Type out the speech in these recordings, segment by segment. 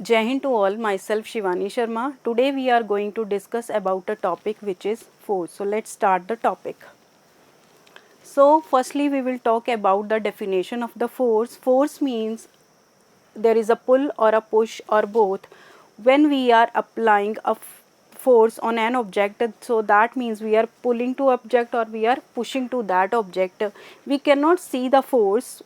Jai Hind to all, myself Shivani Sharma. Today we are going to discuss about a topic which is force. So let's start the topic. So firstly we will talk about the definition of the force. Force means there is a pull or a push or both. When we are applying a force on an object, so that means we are pulling to object or we are pushing to that object. We cannot see the force,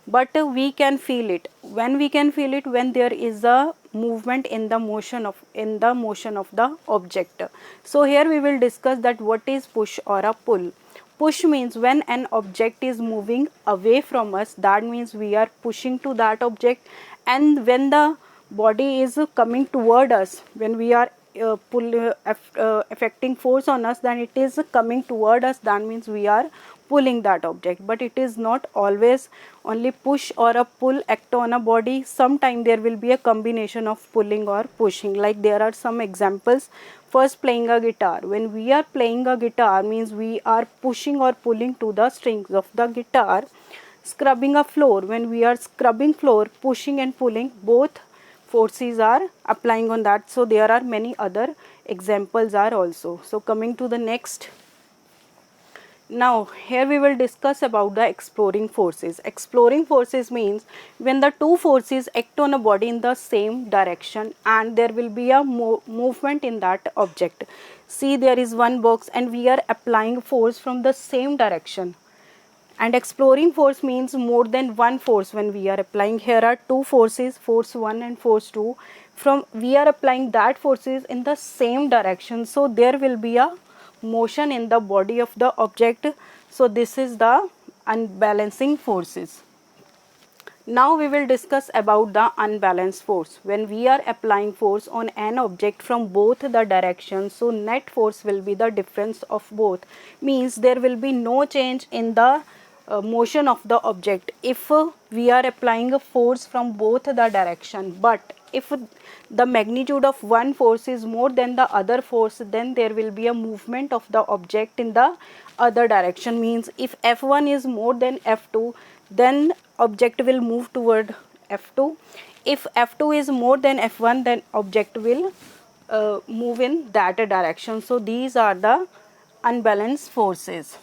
but we can feel it. When we can feel it, when there is a movement in the motion of the object. So here we will discuss that what is push or a pull. Push means when an object is moving away from us, that means we are pushing to that object. And when the body is coming toward us, when we are affecting force on us, then it is coming toward us, that means we are pulling that object. But it is not always only push or a pull act on a body. Sometime there will be a combination of pulling or pushing. Like there are some examples. First, playing a guitar. When we are playing a guitar, means we are pushing or pulling to the strings of the guitar. Scrubbing a floor. When we are scrubbing floor, pushing and pulling, both forces are applying on that. So there are many other examples are also. So coming to the next. Now here we will discuss about the exploring forces. Exploring forces means when the two forces act on a body in the same direction and there will be a movement in that object. See, there is one box and we are applying force from the same direction. And exploring force means more than one force when we are applying. Here are two forces, force 1 and force 2. From we are applying that forces in the same direction. So there will be a motion in the body of the object. So this is the unbalancing forces. Now we will discuss about the unbalanced force. When we are applying force on an object from both the directions, so net force will be the difference of both. Means there will be no change in the motion of the object if we are applying a force from both the direction. But if the magnitude of one force is more than the other force, then there will be a movement of the object in the other direction. Means if F1 is more than F2, then object will move toward F2. If F2 is more than F1, then object will move in that direction. So these are the unbalanced forces.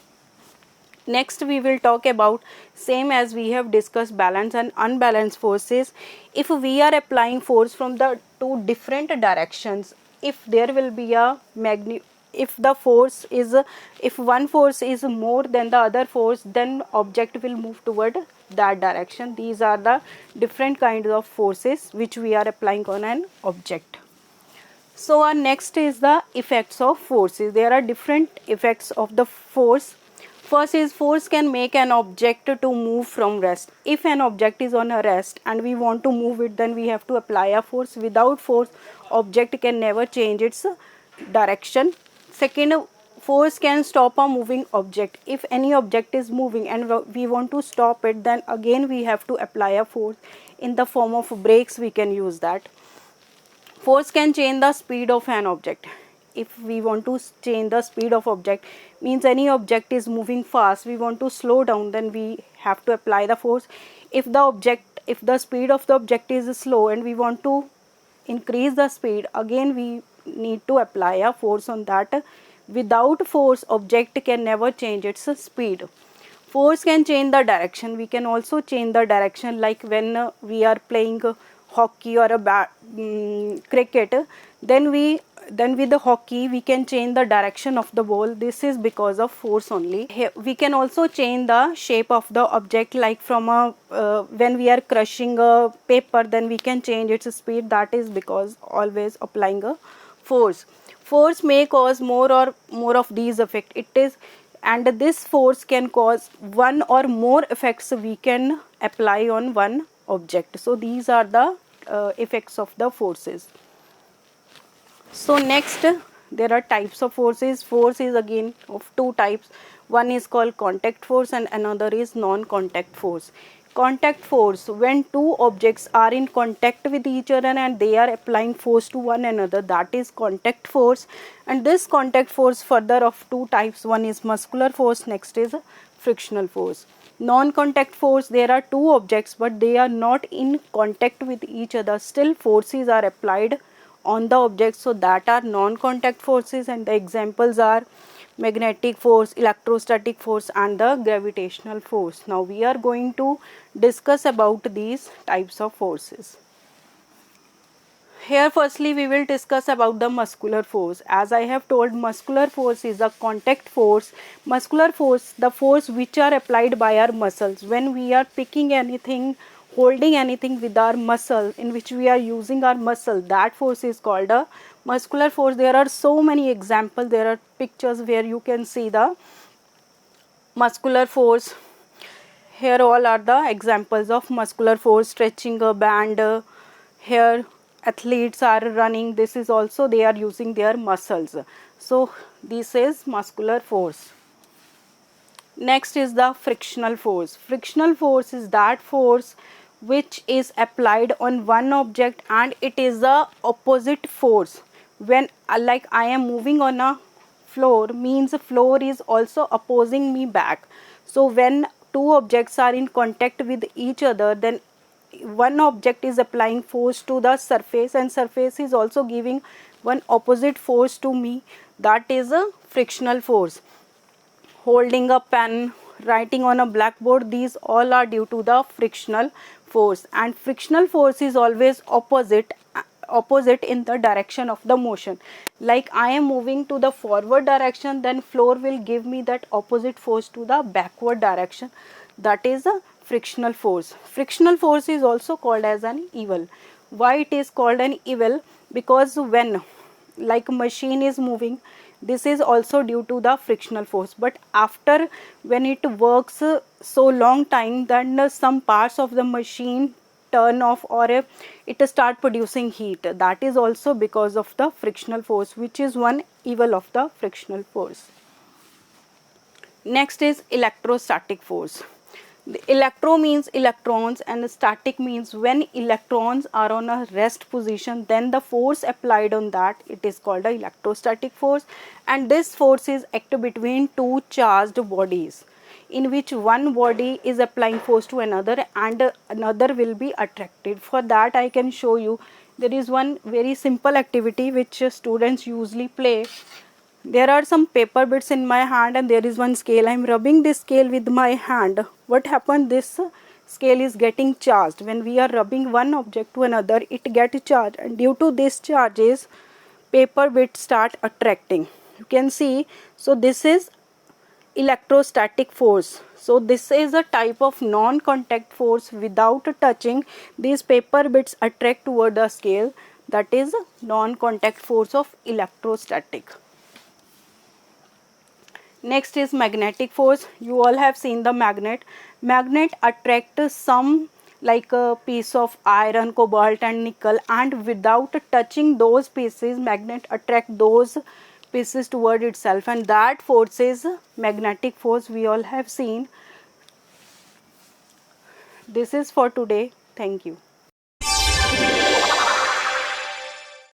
Next we will talk about, same as we have discussed balanced and unbalanced forces. If we are applying force from the two different directions, if there will be a if one force is more than the other force, then object will move toward that direction. These are the different kinds of forces which we are applying on an object. So our next is the effects of forces. There are different effects of the force. First is force can make an object to move from rest. If an object is on a rest and we want to move it, then we have to apply a force. Without force, object can never change its direction. Second, force can stop a moving object. If any object is moving and we want to stop it, then again we have to apply a force. In the form of brakes, we can use that. Force can change the speed of an object. If we want to change the speed of object, means any object is moving fast, we want to slow down, then we have to apply the force. If the speed of the object is slow and we want to increase the speed, again we need to apply a force on that. Without force, object can never change its speed. Force can change the direction. We can also change the direction, like when we are playing hockey or a cricket, then with the hockey we can change the direction of the ball. This is because of force only. Here, we can also change the shape of the object, like from when we are crushing a paper, then we can change its speed. That is because always applying a force. Force may cause more of these effects. And this force can cause one or more effects we can apply on one object. So these are the effects of the forces. So next, there are types of forces. Force is again of two types. One is called contact force and another is non-contact force. Contact force, when two objects are in contact with each other and they are applying force to one another, that is contact force. And this contact force further of two types. One is muscular force, next is frictional force. Non-contact force, there are two objects but they are not in contact with each other, still forces are applied on the object, so that are non-contact forces, and the examples are magnetic force, electrostatic force and the gravitational force. Now we are going to discuss about these types of forces. Here firstly we will discuss about the muscular force. As I have told, muscular force is a contact force. Muscular force, the force which are applied by our muscles. When we are picking anything, holding anything with our muscle, in which we are using our muscle, that force is called a muscular force. There are so many examples, there are pictures where you can see the muscular force. Here all are the examples of muscular force, stretching a band. Here athletes are running, this is also they are using their muscles. So this is muscular force. Next is the frictional force. Frictional force is that force which is applied on one object and it is the opposite force. When like I am moving on a floor, means the floor is also opposing me back. So when two objects are in contact with each other, then one object is applying force to the surface and surface is also giving one opposite force to me, that is a frictional force. Holding a pen, writing on a blackboard, these all are due to the frictional force, and frictional force is always opposite in the direction of the motion. Like I am moving to the forward direction, then floor will give me that opposite force to the backward direction, that is a frictional force. Frictional force is also called as an evil. Why it is called an evil? Because when like machine is moving, this is also due to the frictional force, but after when it works so long time, then some parts of the machine turn off or it start producing heat, that is also because of the frictional force, which is one evil of the frictional force. Next is electrostatic force. The electro means electrons and static means when electrons are on a rest position, then the force applied on that, it is called a electrostatic force, and this force is act between two charged bodies, in which one body is applying force to another and another will be attracted. For that I can show you, there is one very simple activity which students usually play. There are some paper bits in my hand and there is one scale. I am rubbing this scale with my hand. What happened? This scale is getting charged. When we are rubbing one object to another, it gets charged, and due to this charges, paper bits start attracting. You can see. So this is electrostatic force. So this is a type of non-contact force. Without touching, these paper bits attract toward the scale. That is non-contact force of electrostatic. Next is magnetic force. You all have seen the magnet. Magnet attracts some like a piece of iron, cobalt and nickel, and without touching those pieces, magnet attract those pieces toward itself, and that force is magnetic force. We all have seen. This is for today. Thank you.